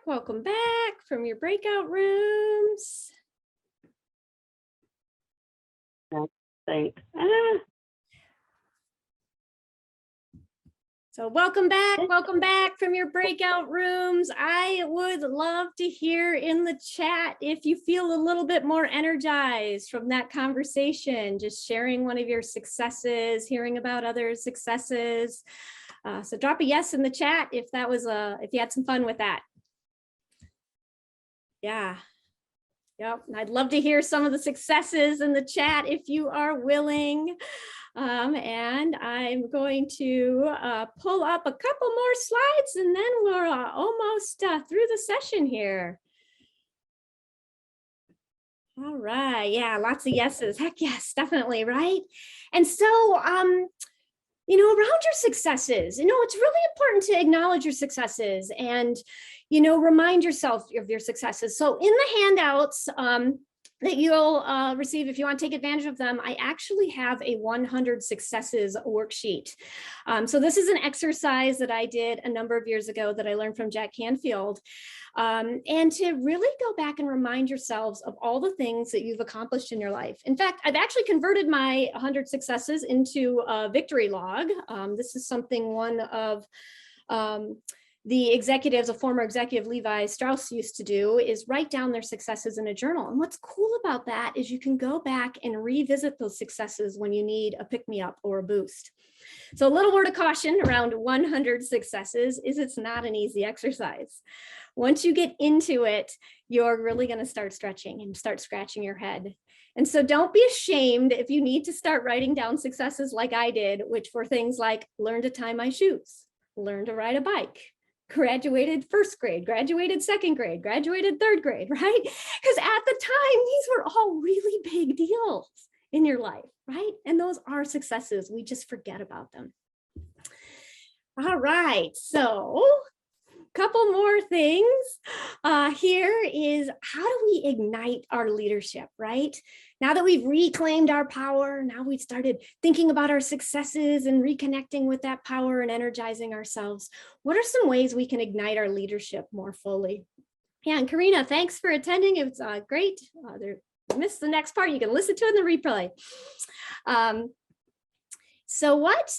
from your breakout rooms. Thanks. So welcome back from your breakout rooms. I would love to hear in the chat if you feel a little bit more energized from that conversation, just sharing one of your successes, hearing about others' successes. So drop a yes in the chat if that was if you had some fun with that. Yeah. Yep. I'd love to hear some of the successes in the chat if you are willing. And I'm going to pull up a couple more slides and then we're almost through the session here. All right. Yeah, lots of yeses. Heck yes, definitely. Right. And so, you know, around your successes, you know, it's really important to acknowledge your successes and, you know, remind yourself of your successes. So in the handouts that you'll receive, if you want to take advantage of them, I actually have a 100 successes worksheet. So this is an exercise that I did a number of years ago that I learned from Jack Canfield. And to really go back and remind yourselves of all the things that you've accomplished in your life. In fact, I've actually converted my 100 successes into a victory log. This is something one of the executives, a former executive, Levi Strauss, used to do, is write down their successes in a journal. And what's cool about that is you can go back and revisit those successes when you need a pick-me-up or a boost. So a little word of caution around 100 successes is it's not an easy exercise. Once you get into it, you're really going to start stretching and start scratching your head. And so don't be ashamed if you need to start writing down successes like I did, which were things like learn to tie my shoes, learn to ride a bike, graduated first grade, graduated second grade, graduated third grade, right? Because at the time, these were all really big deals in your life, right? And those are successes. We just forget about them. All right, so a couple more things. Here is how do we ignite our leadership, right? Now that we've reclaimed our power, now we've started thinking about our successes and reconnecting with that power and energizing ourselves. What are some ways we can ignite our leadership more fully? Yeah, and Karina, thanks for attending. It was great. Missed the next part. You can listen to it in the replay. So what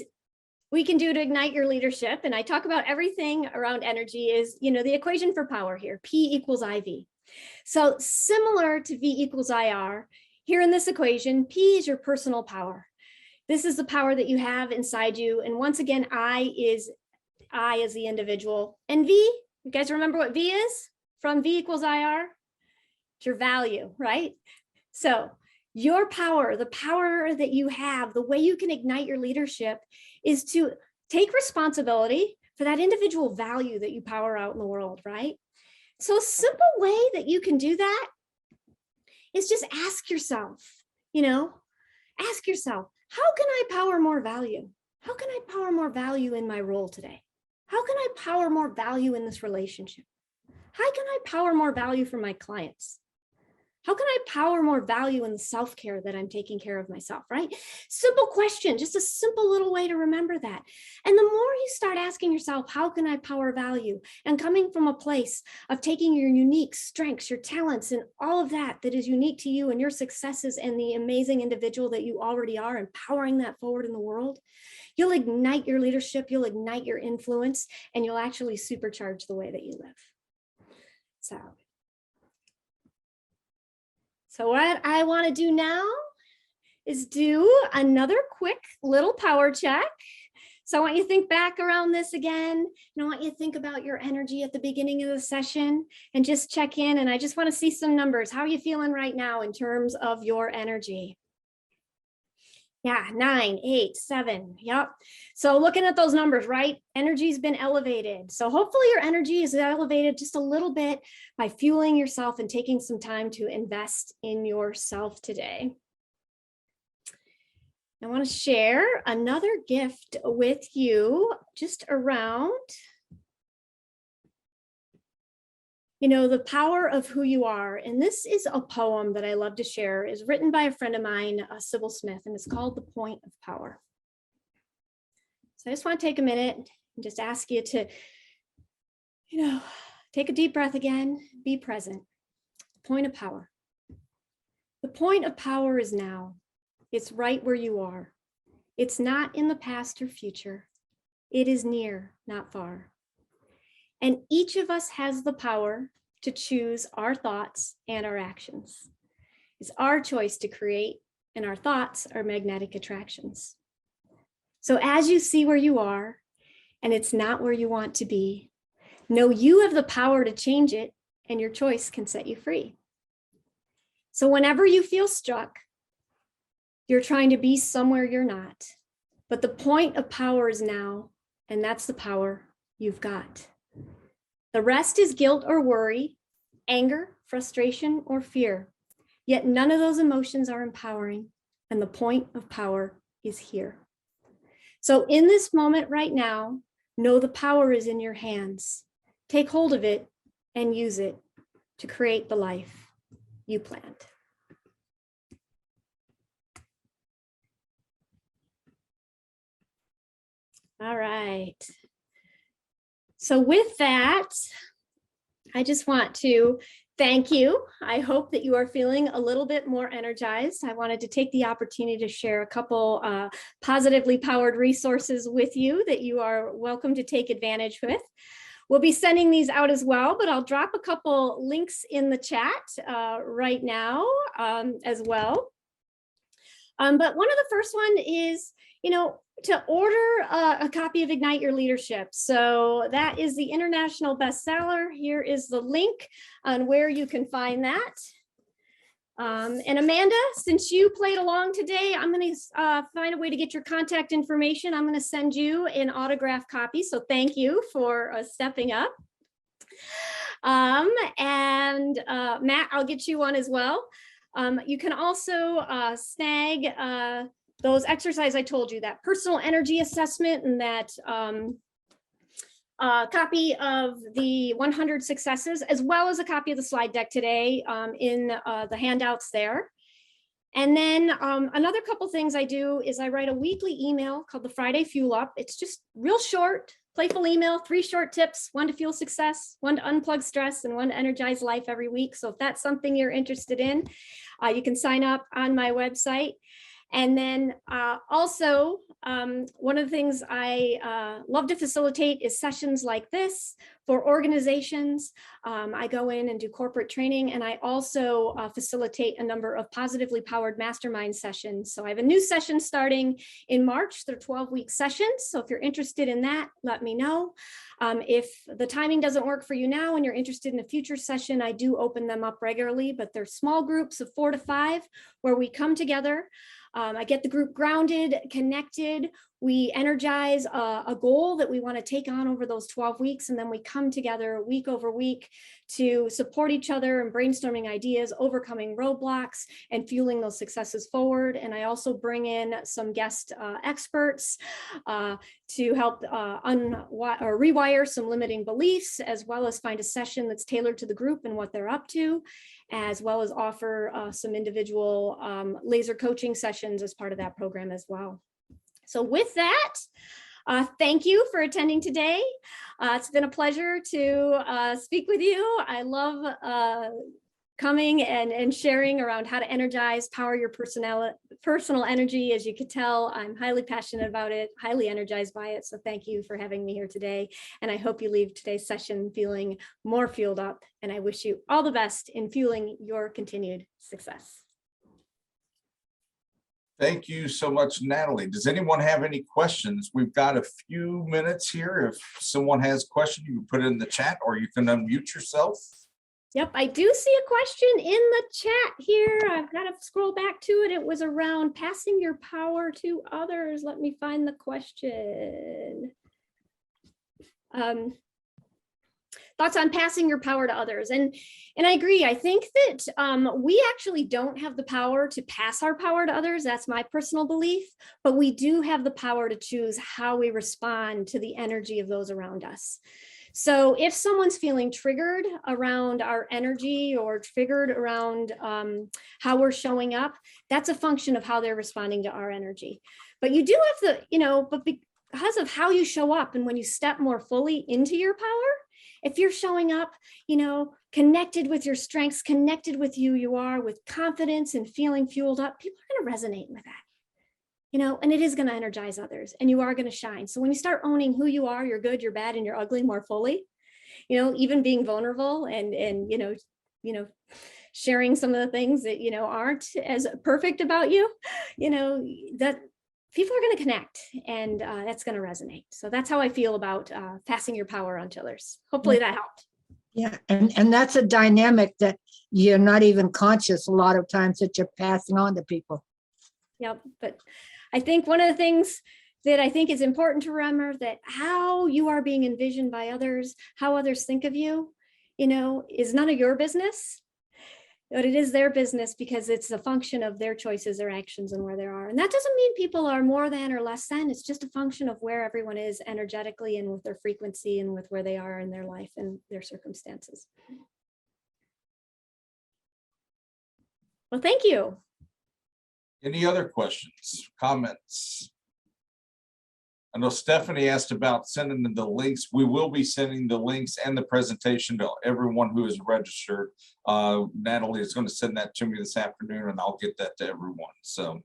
we can do to ignite your leadership, and I talk about everything around energy, is, you know, the equation for power here, P equals IV. So similar to V equals IR, here in this equation, P is your personal power. This is the power that you have inside you. And once again, I is the individual. And V, you guys remember what V is from V equals IR? It's your value, right? So your power, the power that you have, the way you can ignite your leadership is to take responsibility for that individual value that you power out in the world, right? So a simple way that you can do that is just ask yourself, you know, ask yourself, how can I power more value? How can I power more value in my role today? How can I power more value in this relationship? How can I power more value for my clients? How can I power more value in the self-care that I'm taking care of myself, right? Simple question, just a simple little way to remember that. And the more you start asking yourself, how can I power value? And coming from a place of taking your unique strengths, your talents, and all of that that is unique to you and your successes and the amazing individual that you already are, and powering that forward in the world, you'll ignite your leadership, you'll ignite your influence, and you'll actually supercharge the way that you live. So what I want to do now is do another quick little power check. So I want you to think back around this again, and I want you to think about your energy at the beginning of the session and just check in. And I just want to see some numbers. How are you feeling right now in terms of your energy? Yeah, 9, 8, 7. Yep. So looking at those numbers, right? Energy's been elevated. So hopefully your energy is elevated just a little bit by fueling yourself and taking some time to invest in yourself today. I want to share another gift with you just around, you know, the power of who you are. And this is a poem that I love to share. It's written by a friend of mine, Sybil Smith, and it's called The Point of Power. So I just want to take a minute and just ask you to, you know, Take a deep breath again, be present. Point of power. The point of power is now. It's right where you are. It's not in the past or future. It is near, not far. And each of us has the power to choose our thoughts and our actions. It's our choice to create, and our thoughts are magnetic attractions. So as you see where you are, and it's not where you want to be, know you have the power to change it, and your choice can set you free. So whenever you feel stuck, you're trying to be somewhere you're not. But the point of power is now, and that's the power you've got. The rest is guilt or worry, anger, frustration, or fear. Yet none of those emotions are empowering, and the point of power is here. So in this moment right now, know the power is in your hands. Take hold of it and use it to create the life you planned. All right. So with that, I just want to thank you. I hope that you are feeling a little bit more energized. I wanted to take the opportunity to share a couple positively powered resources with you that you are welcome to take advantage with. We'll be sending these out as well, but I'll drop a couple links in the chat right now as well. But one of the first one is, to order a copy of Ignite Your Leadership. So that is the international bestseller. Here is the link on where you can find that. And Amanda, since you played along today, I'm going to find a way to get your contact information. I'm going to send you an autographed copy. So thank you for stepping up. And Matt, I'll get you one as well. You can also snag those exercises I told you, that personal energy assessment and that copy of the 100 successes, as well as a copy of the slide deck today in the handouts there. And then another couple things I do is I write a weekly email called the Friday Fuel Up. It's just real short, playful email, 3 short tips, 1 to fuel success, 1 to unplug stress, and 1 to energize life every week. So if that's something you're interested in, you can sign up on my website. And then also, one of the things I love to facilitate is sessions like this for organizations. I go in and do corporate training, and I also facilitate a number of positively powered mastermind sessions. So I have a new session starting in March. They're 12-week sessions. So if you're interested in that, let me know. If the timing doesn't work for you now and you're interested in a future session, I do open them up regularly, but they're small groups of 4 to 5 where we come together. I get the group grounded, connected. We energize a goal that we want to take on over those 12 weeks. And then we come together week over week to support each other and brainstorming ideas, overcoming roadblocks, and fueling those successes forward. And I also bring in some guest experts to help rewire some limiting beliefs, as well as find a session that's tailored to the group and what they're up to, as well as offer some individual laser coaching sessions as part of that program as well. So with that, thank you for attending today. It's been a pleasure to speak with you. I love coming and sharing around how to energize, power your personal energy. As you could tell, I'm highly passionate about it, highly energized by it. So thank you for having me here today. And I hope you leave today's session feeling more fueled up. And I wish you all the best in fueling your continued success. Thank you so much, Natalie. Does anyone have any questions? We've got a few minutes here. If someone has a question, you can put it in the chat or you can unmute yourself. Yep, I do see a question in the chat here. I've got to scroll back to it. It was around passing your power to others. Let me find the question. Thoughts on passing your power to others. And I agree. I think that we actually don't have the power to pass our power to others. That's my personal belief. But we do have the power to choose how we respond to the energy of those around us. So if someone's feeling triggered around our energy or triggered around how we're showing up, that's a function of how they're responding to our energy. But you do have the, but because of how you show up and when you step more fully into your power, If you're showing up, connected with your strengths, connected with who you are, with confidence and feeling fueled up, people are going to resonate with that. And it is going to energize others, and you are going to shine. So when you start owning who you are, your good, your bad, and your ugly more fully, even being vulnerable and sharing some of the things that, aren't as perfect about you, that people are going to connect, and that's going to resonate. So that's how I feel about passing your power on to others. Hopefully that helped. Yeah, and that's a dynamic that you're not even conscious a lot of times that you're passing on to people. Yep. But I think one of the things that I think is important to remember, that how you are being envisioned by others, how others think of you, is none of your business, but it is their business, because it's a function of their choices, their actions, and where they are. And that doesn't mean people are more than or less than. It's just a function of where everyone is energetically and with their frequency and with where they are in their life and their circumstances. Well, thank you. Any other questions, comments? I know Stephanie asked about sending the links. We will be sending the links and the presentation to everyone who is registered. Natalie is going to send that to me this afternoon, and I'll get that to everyone. So,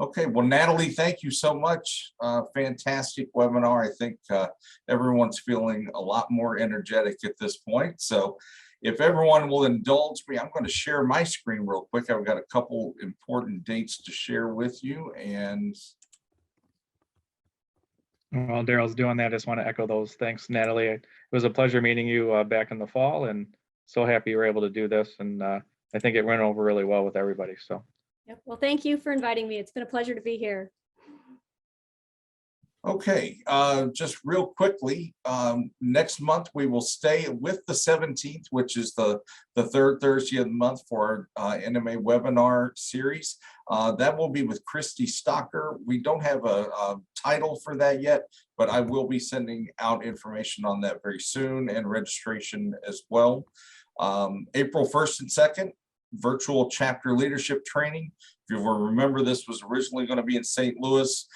okay, well, Natalie, thank you so much. Fantastic webinar. I think everyone's feeling a lot more energetic at this point. So if everyone will indulge me, I'm going to share my screen real quick. I've got a couple important dates to share with you. And While Daryl's doing that, I just want to echo those. Thanks, Natalie. It was a pleasure meeting you back in the fall, and so happy you were able to do this. And I think it went over really well with everybody. So, Yep. Well, thank you for inviting me. It's been a pleasure to be here. okay, just real quickly, next month we will stay with the 17th, which is the third Thursday of the month for our NMA webinar series. That will be with Christy Stocker. We don't have a title for that yet, but I will be sending out information on that very soon, and registration as well. April 1st and 2nd, virtual chapter leadership training. If you will remember, this was originally going to be in St. Louis.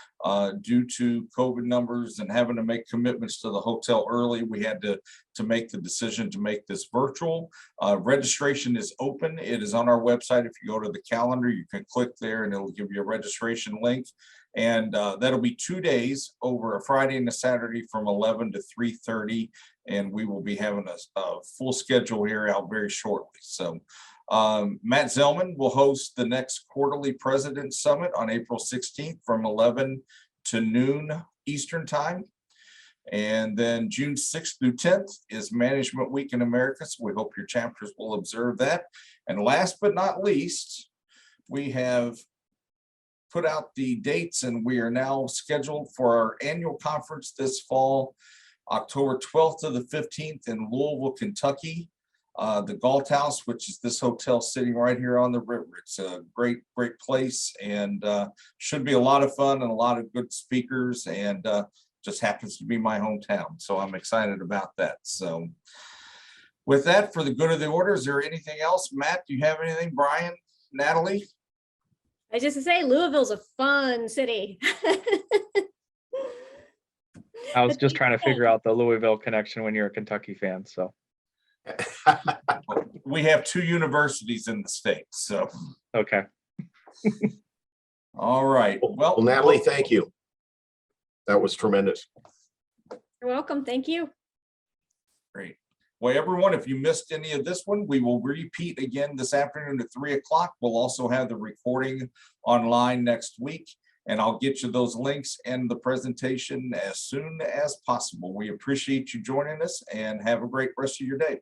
Due to COVID numbers and having to make commitments to the hotel early, we had to make the decision to make this virtual. Registration is open. It is on our website. If you go to the calendar, you can click there and it'll give you a registration link. And that'll be 2 days, over a Friday and a Saturday from 11 to 3:30. And we will be having a full schedule here out very shortly. So Matt Zellman will host the next quarterly President Summit on April 16th from 11 to noon Eastern Time. And then June 6th through 10th is Management Week in America. So we hope your chapters will observe that. And last but not least, we have put out the dates, and we are now scheduled for our annual conference this fall, October 12th to the 15th in Louisville, Kentucky. The Galt House, which is this hotel sitting right here on the river. It's a great place, and should be a lot of fun and a lot of good speakers, and just happens to be my hometown. So I'm excited about that. So with that, for the good of the order, is there anything else? Matt, do you have anything? Brian, Natalie? I just to say, Louisville's a fun city. I was just trying to figure out the Louisville connection when you're a Kentucky fan. So, We have 2 universities in the state, so. okay. All right. Well, Natalie, thank you. That was tremendous. You're welcome. Thank you. Great. Well, everyone, if you missed any of this one, we will repeat again this afternoon at 3 o'clock. We'll also have the recording online next week, and I'll get you those links and the presentation as soon as possible. We appreciate you joining us, and have a great rest of your day.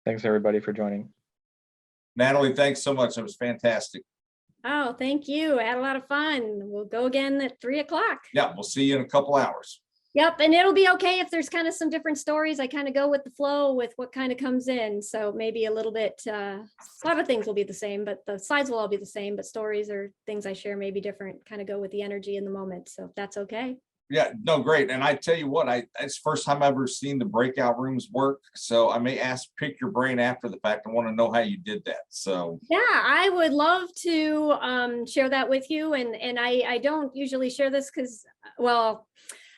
Thanks, everybody, for joining. Natalie, thanks so much. It was fantastic. Oh, thank you. I had a lot of fun. We'll go again at 3 o'clock. Yeah, we'll see you in a couple hours. Yep. And it'll be okay if there's kind of some different stories. I kind of go with the flow with what kind of comes in. So maybe a little bit, a lot of things will be the same, but the slides will all be the same, but stories or things I share may be different, kind of go with the energy in the moment. So if that's okay. Yeah, no, great. And I tell you what, it's the first time I've ever seen the breakout rooms work. So I may pick your brain after the fact. I want to know how you did that. So Yeah, I would love to share that with you. And I don't usually share this because, well,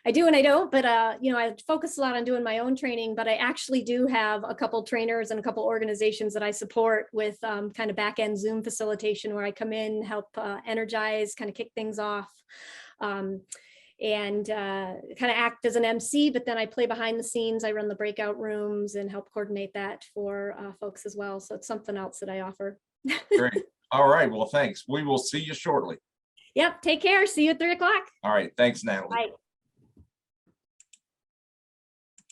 I do and I don't, but I focus a lot on doing my own training, but I actually do have a couple trainers and a couple organizations that I support with kind of back end Zoom facilitation where I come in, help energize, kind of kick things off. And kind of act as an MC, but then I play behind the scenes. I run the breakout rooms and help coordinate that for folks as well. So it's something else that I offer. great. All right. Well, thanks. We will see you shortly. Yep. Take care. See you at 3 o'clock. All right. Thanks, Natalie. Bye.